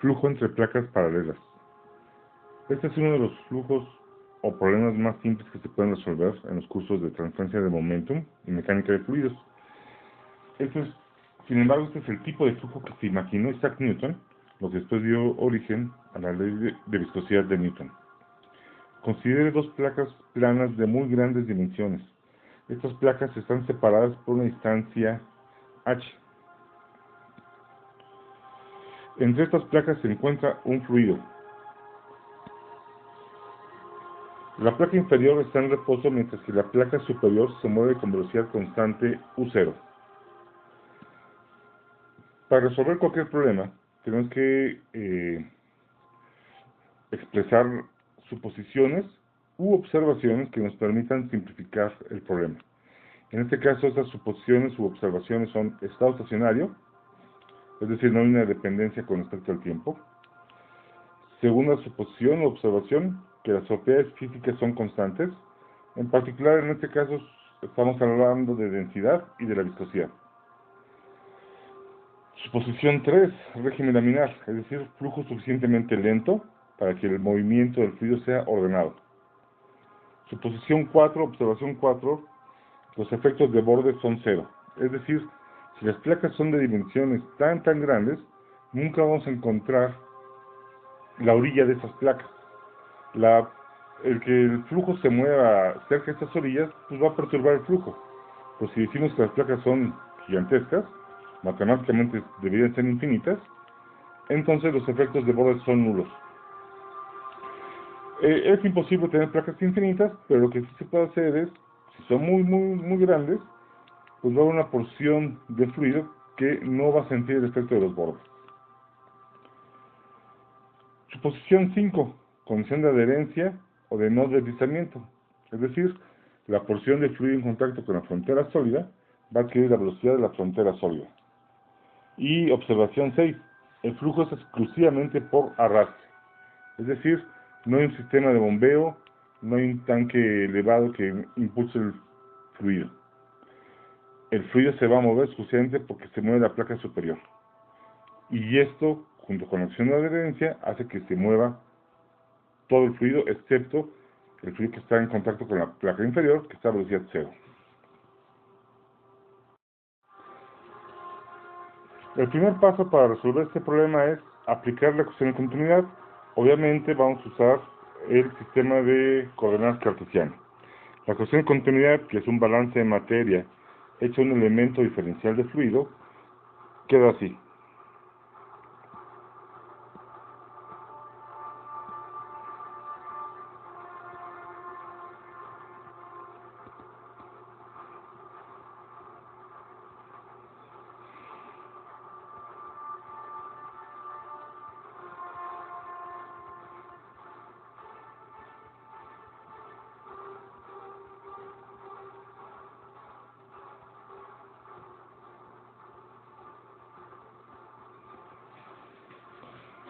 Flujo entre placas paralelas. Este es uno de los flujos o problemas más simples que se pueden resolver en los cursos de transferencia de momentum y mecánica de fluidos. Sin embargo, este es el tipo de flujo que se imaginó Isaac Newton, lo que después dio origen a la ley de viscosidad de Newton. Considere dos placas planas de muy grandes dimensiones. Estas placas están separadas por una distancia h. Entre estas placas se encuentra un fluido. La placa inferior está en reposo mientras que la placa superior se mueve con velocidad constante U0. Para resolver cualquier problema, tenemos que expresar suposiciones u observaciones que nos permitan simplificar el problema. En este caso, estas suposiciones u observaciones son estado estacionario, es decir, no hay una dependencia con respecto al tiempo. Segunda suposición u observación, que las propiedades físicas son constantes. En particular, en este caso, estamos hablando de densidad y de la viscosidad. Suposición 3, régimen laminar, es decir, flujo suficientemente lento para que el movimiento del fluido sea ordenado. Suposición 4, observación 4, los efectos de borde son cero. Es decir, si las placas son de dimensiones tan grandes, nunca vamos a encontrar la orilla de esas placas. El que el flujo se mueva cerca de estas orillas, pues va a perturbar el flujo. Pues si decimos que las placas son gigantescas, matemáticamente deberían ser infinitas, entonces los efectos de borde son nulos. Es imposible tener placas infinitas, pero lo que sí se puede hacer es, si son muy grandes, pues va a haber una porción de fluido que no va a sentir el efecto de los bordes. Suposición 5, condición de adherencia o de no deslizamiento. Es decir, la porción de fluido en contacto con la frontera sólida va a adquirir la velocidad de la frontera sólida. Y observación 6, el flujo es exclusivamente por arrastre. Es decir, no hay un sistema de bombeo, no hay un tanque elevado que impulse el fluido. El fluido se va a mover exclusivamente porque se mueve la placa superior. Y esto, junto con la acción de adherencia, hace que se mueva todo el fluido, excepto el fluido que está en contacto con la placa inferior, que está a velocidad cero. El primer paso para resolver este problema es aplicar la ecuación de continuidad. Obviamente vamos a usar el sistema de coordenadas cartesiano. La ecuación de continuidad, que es un balance de materia hecho un elemento diferencial de fluido, queda así.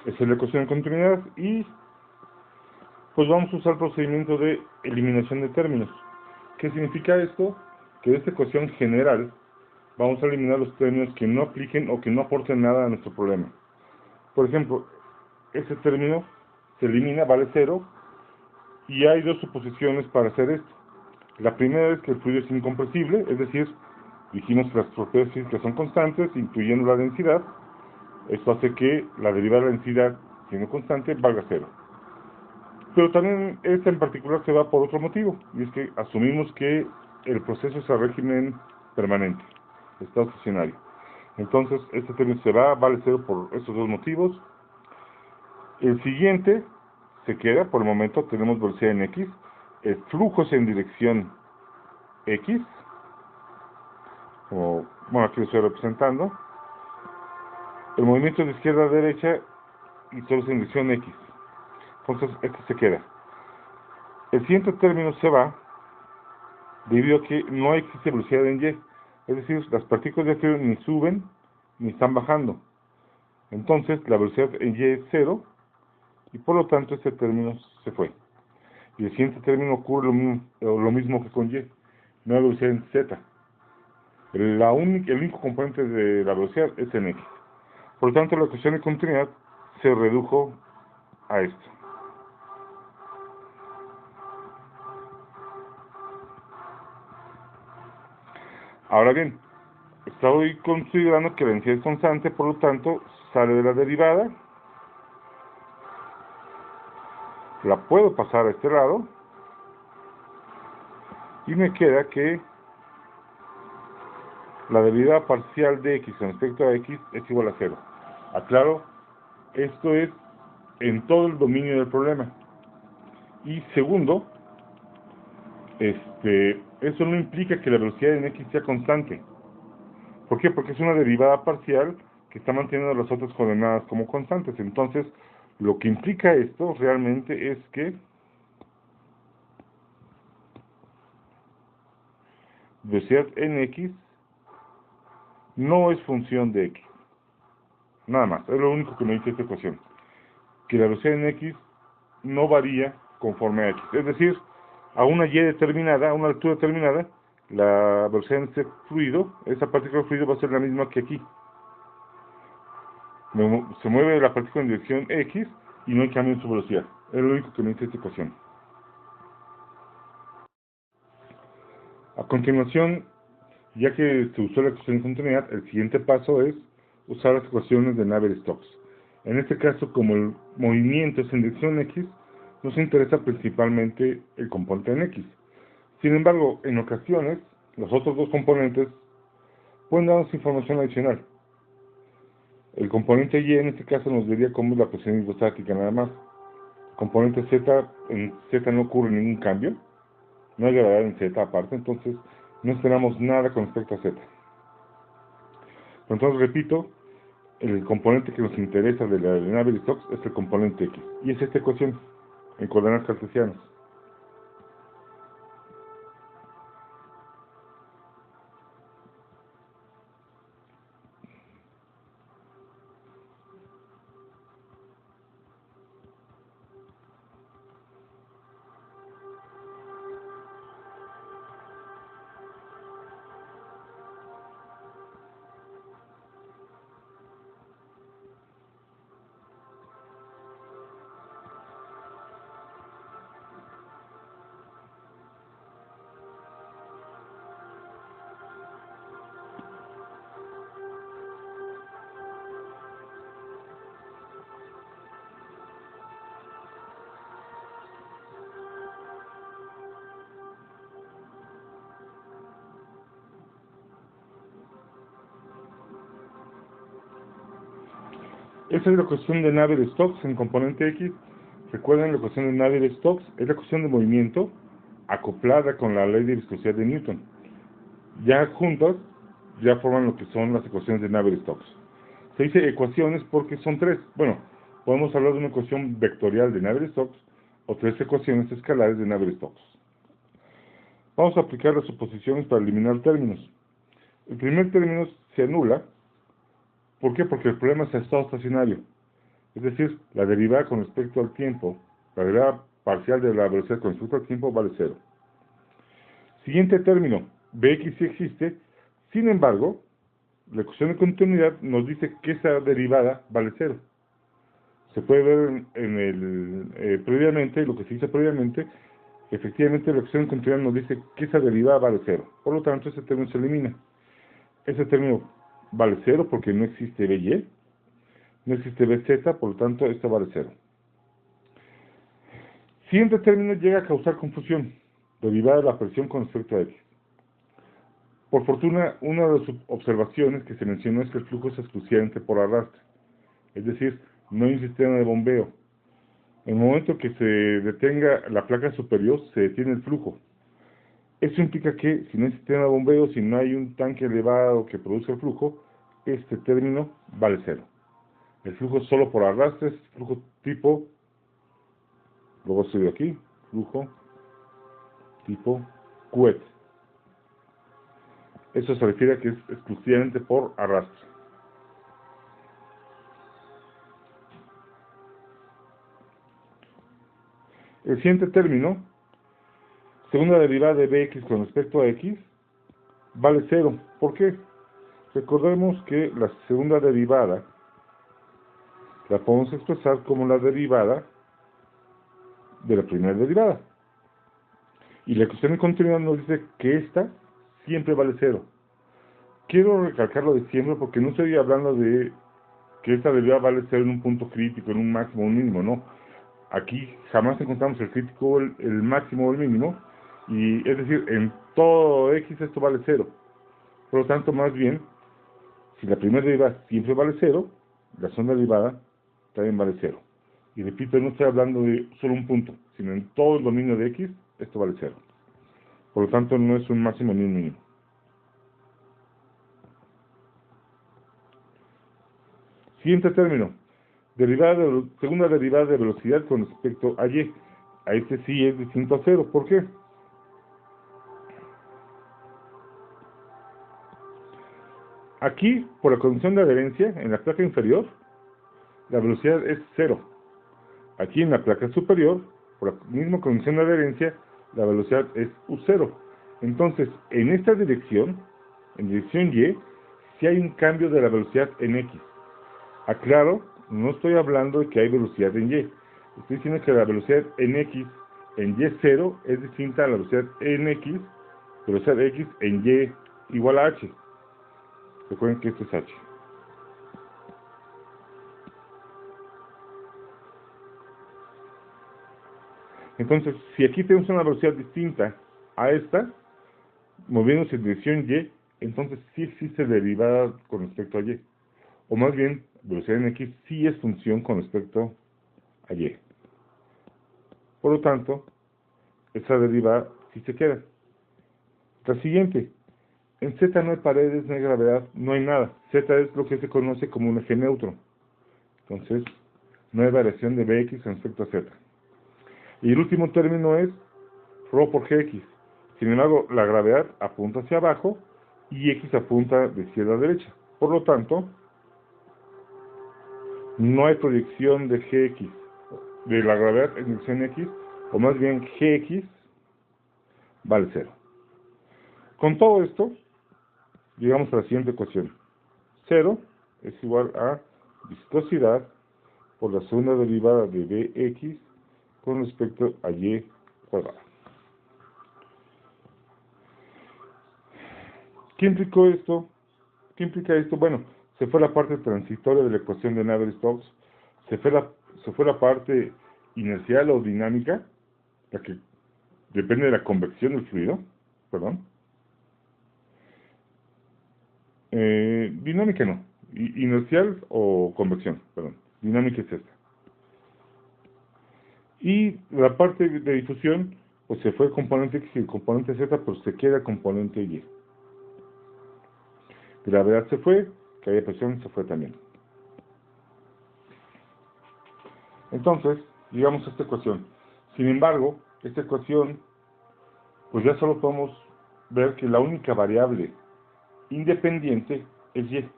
Esa es la ecuación de continuidad y pues vamos a usar el procedimiento de eliminación de términos. ¿Qué significa esto? Que de esta ecuación general vamos a eliminar los términos que no apliquen o que no aporten nada a nuestro problema. Por ejemplo, este término se elimina, vale 0, y hay dos suposiciones para hacer esto. La primera es que el fluido es incompresible, es decir, dijimos que las propiedades físicas son constantes, incluyendo la densidad. Esto hace que la derivada de la densidad, siendo constante, valga 0. Pero también esta en particular se va por otro motivo, y es que asumimos que el proceso es a régimen permanente, estado estacionario. Entonces, este término se va, vale 0 por estos dos motivos. El siguiente se queda, por el momento tenemos velocidad en x, el flujo es en dirección x, como, bueno, aquí lo estoy representando. El movimiento es de izquierda a derecha y solo es en dirección x. Entonces, este se queda. El siguiente término se va debido a que no existe velocidad en y. Es decir, las partículas de fluido ni suben ni están bajando. Entonces, la velocidad en y es 0 y por lo tanto este término se fue. Y el siguiente término ocurre lo mismo que con y. No hay velocidad en z. El único componente de la velocidad es en x. Por lo tanto, la ecuación de continuidad se redujo a esto. Ahora bien, estoy considerando que la densidad es constante, por lo tanto, sale de la derivada, la puedo pasar a este lado, y me queda que la derivada parcial de x con respecto a x es igual a 0. Aclaro, esto es en todo el dominio del problema. Y segundo, eso no implica que la velocidad en x sea constante. ¿Por qué? Porque es una derivada parcial que está manteniendo las otras coordenadas como constantes. Entonces, lo que implica esto realmente es que velocidad en x no es función de x. Nada más, es lo único que me dice esta ecuación. Que la velocidad en x no varía conforme a x. Es decir, a una y determinada, a una altura determinada, la velocidad en ese fluido, esa partícula de fluido va a ser la misma que aquí. Se mueve la partícula en dirección x y no hay cambio en su velocidad. Es lo único que me dice esta ecuación. A continuación, ya que se usó la ecuación de continuidad, el siguiente paso es usar las ecuaciones de Navier-Stokes. En este caso, como el movimiento es en dirección x, nos interesa principalmente el componente en x. Sin embargo, en ocasiones, los otros dos componentes pueden darnos información adicional. El componente y en este caso nos diría cómo es la presión hidrostática nada más. El componente z, en z no ocurre ningún cambio, no hay gravedad en z aparte, entonces no esperamos nada con respecto a z. Entonces repito, el componente que nos interesa de la Navier-Stokes es el componente x, y es esta ecuación en coordenadas cartesianas. Esa es la ecuación de Navier-Stokes en componente x. Recuerden, la ecuación de Navier-Stokes es la ecuación de movimiento acoplada con la ley de viscosidad de Newton. Ya juntas, ya forman lo que son las ecuaciones de Navier-Stokes. Se dice ecuaciones porque son tres. Bueno, podemos hablar de una ecuación vectorial de Navier-Stokes o tres ecuaciones escalares de Navier-Stokes. Vamos a aplicar las suposiciones para eliminar términos. El primer término se anula. ¿Por qué? Porque el problema es el estado estacionario. Es decir, la derivada con respecto al tiempo, la derivada parcial de la velocidad con respecto al tiempo vale 0. Siguiente término, Bx sí existe, sin embargo, la ecuación de continuidad nos dice que esa derivada vale 0. Se puede ver previamente, lo que se dice previamente, efectivamente la ecuación de continuidad nos dice que esa derivada vale 0. Por lo tanto, ese término se elimina. Ese término vale 0 porque no existe By, no existe Bz, por lo tanto, esto vale 0. Siguiente término llega a causar confusión, derivada de la presión con respecto a x. Por fortuna, una de las observaciones que se mencionó es que el flujo es exclusivamente por arrastre, es decir, no hay un sistema de bombeo. En el momento que se detenga la placa superior, se detiene el flujo. Eso implica que si no hay sistema de bombeo, si no hay un tanque elevado que produzca el flujo, este término vale 0. El flujo es solo por arrastre, es flujo tipo, luego estoy aquí, flujo tipo cohete. Eso se refiere a que es exclusivamente por arrastre. El siguiente término, segunda derivada de Bx con respecto a x, vale 0. ¿Por qué? Recordemos que la segunda derivada la podemos expresar como la derivada de la primera derivada. Y la ecuación de continuidad nos dice que esta siempre vale 0. Quiero recalcarlo de siempre porque no estoy hablando de que esta derivada vale 0 en un punto crítico, en un máximo o un mínimo, no. Aquí jamás encontramos el crítico, el máximo o el mínimo, y es decir, en todo x esto vale 0. Por lo tanto, más bien, si la primera derivada siempre vale 0, la segunda derivada también vale 0. Y repito, no estoy hablando de solo un punto, sino en todo el dominio de x, esto vale 0. Por lo tanto, no es un máximo ni un mínimo. Siguiente término. Segunda derivada de velocidad con respecto a y. A este sí es distinto a 0. ¿Por qué? Aquí, por la condición de adherencia, en la placa inferior, la velocidad es 0. Aquí en la placa superior, por la misma condición de adherencia, la velocidad es u0. Entonces, en esta dirección, en dirección y, sí hay un cambio de la velocidad en x. Aclaro, no estoy hablando de que hay velocidad en y. Estoy diciendo que la velocidad en x en y0 es distinta a la velocidad en x, velocidad de x en y igual a h. Recuerden que esto es h. Entonces, si aquí tenemos una velocidad distinta a esta, moviéndose en dirección y, entonces sí existe derivada con respecto a y. O más bien, velocidad en x sí es función con respecto a y. Por lo tanto, esa derivada sí se queda. La siguiente. En Z no hay paredes, no hay gravedad, no hay nada. Z es lo que se conoce como un eje neutro. Entonces, no hay variación de Bx con respecto a Z. Y el último término es ρ por Gx. Sin embargo, la gravedad apunta hacia abajo y X apunta de izquierda a derecha. Por lo tanto, no hay proyección de Gx, de la gravedad en dirección X, o más bien Gx vale 0. Con todo esto, llegamos a la siguiente ecuación. 0 es igual a viscosidad por la segunda derivada de Bx con respecto a y cuadrado. ¿Qué implicó esto? ¿Qué implica esto? Bueno, se fue la parte transitoria de la ecuación de Navier-Stokes, se fue la parte inercial o dinámica, la que depende de la convección del fluido, perdón. Dinámica no, inercial o convección, perdón. Dinámica es esta. Y la parte de difusión, pues se fue el componente X y el componente Z, pero se queda el componente Y. Gravedad se fue, caída de presión se fue también. Entonces, llegamos a esta ecuación. Sin embargo, esta ecuación, pues ya solo podemos ver que la única variable independiente es Y.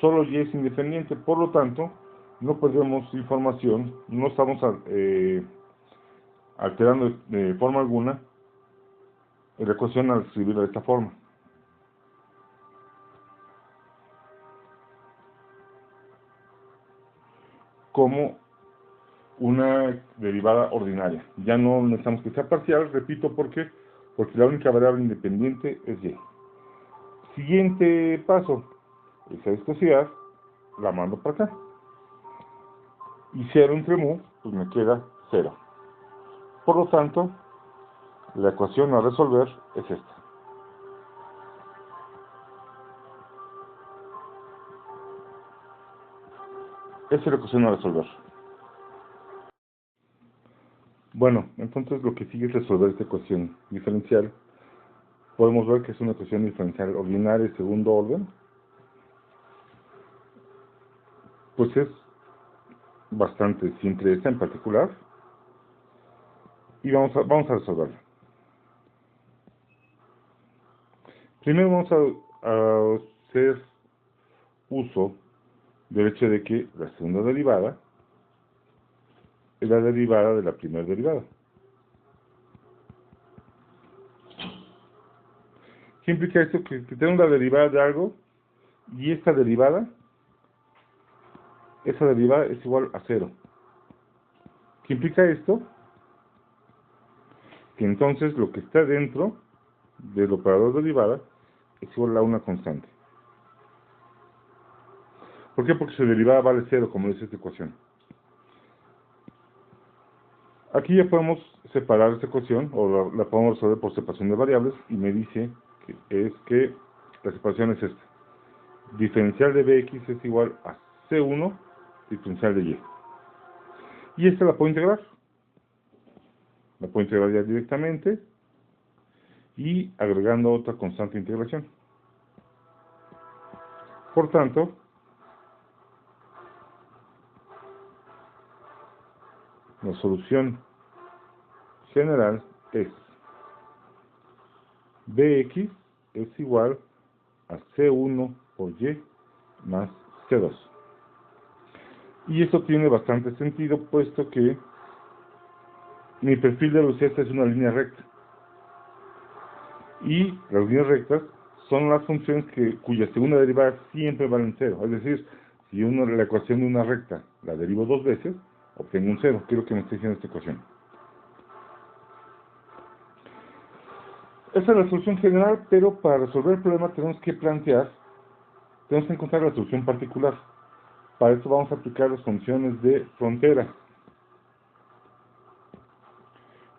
Solo Y es independiente, por lo tanto, no perdemos información, no estamos alterando de forma alguna la ecuación al escribirla de esta forma. Como una derivada ordinaria. Ya no necesitamos que sea parcial, repito, ¿por qué? Porque la única variable independiente es Y. Siguiente paso, esa viscosidad la mando para acá. Y 0 entre mu, pues me queda 0. Por lo tanto, la ecuación a resolver es esta. Esa es la ecuación a resolver. Bueno, entonces lo que sigue es resolver esta ecuación diferencial. Podemos ver que es una ecuación diferencial ordinaria de segundo orden. Pues es bastante simple esta en particular. Y vamos a resolverla. Primero vamos a hacer uso del hecho de que la segunda derivada es la derivada de la primera derivada. ¿Qué implica esto? Que tengo la derivada de algo y esta derivada esa derivada es igual a 0. ¿Qué implica esto? Que entonces lo que está dentro del operador derivada es igual a una constante. ¿Por qué? Porque su derivada vale 0, como dice esta ecuación. Aquí ya podemos separar esta ecuación, o la podemos resolver por separación de variables, y me dice que la separación es esta. Diferencial de Bx es igual a C1 diferencial de Y. Y esta la puedo integrar. La puedo integrar ya directamente y agregando otra constante de integración. Por tanto, la solución general es Bx es igual a C1 por Y más C2. Y esto tiene bastante sentido, puesto que mi perfil de velocidad es una línea recta. Y las líneas rectas son las funciones cuya segunda derivada siempre valen 0. Es decir, si la ecuación de una recta la derivo 2 veces, obtengo un 0. Quiero que me esté diciendo esta ecuación. Esa es la solución general, pero para resolver el problema tenemos que encontrar la solución particular. Para esto vamos a aplicar las condiciones de frontera.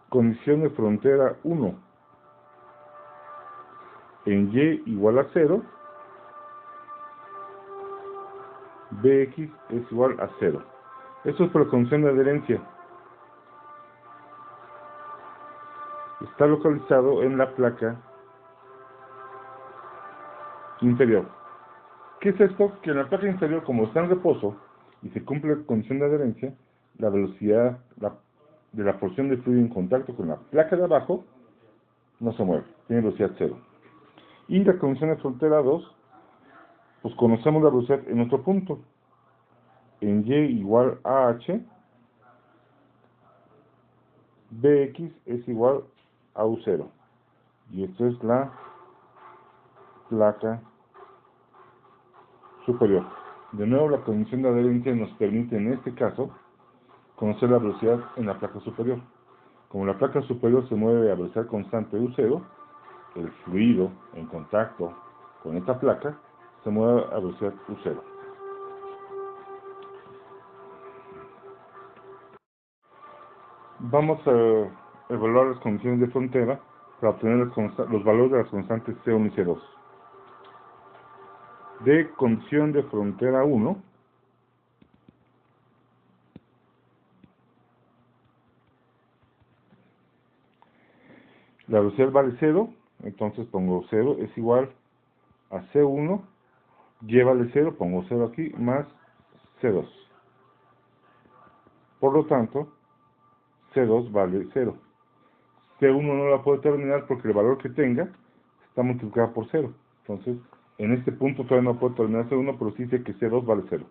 Condición de frontera 1. En Y igual a 0, Bx es igual a 0. Esto es por la condición de adherencia. Está localizado en la placa inferior. ¿Qué es esto? Que en la placa inferior, como está en reposo y se cumple la condición de adherencia, la velocidad de la porción de fluido en contacto con la placa de abajo no se mueve, tiene velocidad 0. Y la condición de frontera 2, pues conocemos la velocidad en otro punto. En Y igual a H, Bx es igual a U0. Y esto es la placa superior. De nuevo, la condición de adherencia nos permite, en este caso, conocer la velocidad en la placa superior. Como la placa superior se mueve a velocidad constante U0, el fluido en contacto con esta placa se mueve a velocidad U0. Vamos a evaluar las condiciones de frontera para obtener los valores de las constantes C1 y C2. De condición de frontera 1, la velocidad vale 0, entonces pongo 0 es igual a C1, Y vale 0, pongo 0 aquí, más C2. Por lo tanto, C2 vale 0. C1 no la puedo determinar porque el valor que tenga está multiplicado por 0. Entonces, en este punto todavía no puedo determinar C1, pero sí sé que C2 vale 0.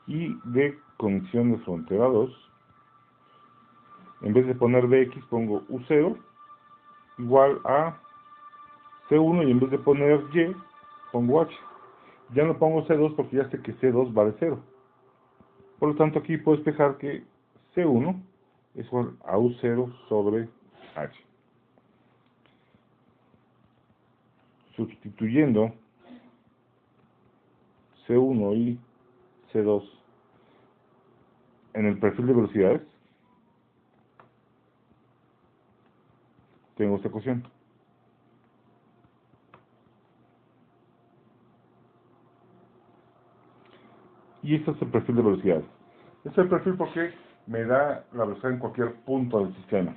Y de condición de frontera 2, en vez de poner Bx pongo U0 igual a C1 y en vez de poner Y pongo H. Ya no pongo C2 porque ya sé que C2 vale 0. Por lo tanto, aquí puedo despejar que C1 es igual a U0 sobre H. Sustituyendo C1 y C2 en el perfil de velocidades, tengo esta ecuación. Y este es el perfil de velocidades. Este es el perfil porque me da la velocidad en cualquier punto del sistema.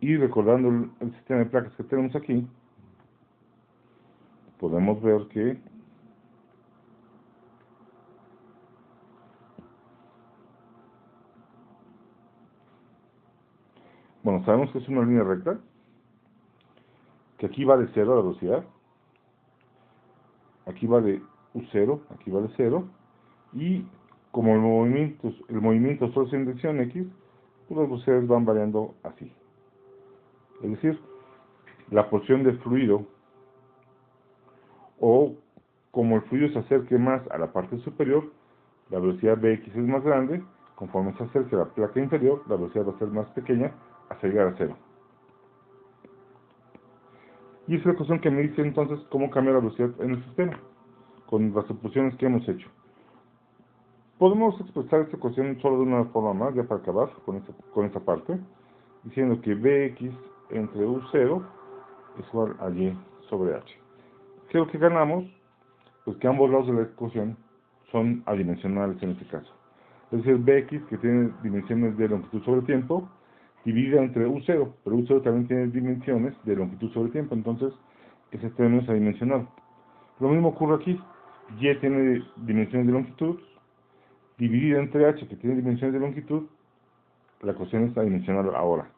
Y recordando el sistema de placas que tenemos aquí, podemos ver que bueno, sabemos que es una línea recta, que aquí vale 0 la velocidad, aquí vale U0, aquí vale 0, y como el movimiento solo es en dirección X, pues las velocidades van variando así. Es decir, la porción de fluido o como el fluido se acerque más a la parte superior, la velocidad Bx es más grande. Conforme se acerque a la placa inferior, la velocidad va a ser más pequeña hasta llegar a cero. Y esa es la ecuación que me dice entonces cómo cambia la velocidad en el sistema, con las suposiciones que hemos hecho. Podemos expresar esta ecuación solo de una forma más, ya para acabar con esta parte, diciendo que Bx entre U0 es igual a Y sobre H. ¿Qué es lo que ganamos? Pues que ambos lados de la ecuación son adimensionales en este caso. Es decir, Bx, que tiene dimensiones de longitud sobre tiempo, dividida entre U0, pero U0 también tiene dimensiones de longitud sobre tiempo, entonces ese término es adimensional. Lo mismo ocurre aquí, Y tiene dimensiones de longitud, dividida entre H, que tiene dimensiones de longitud, la ecuación es adimensional ahora.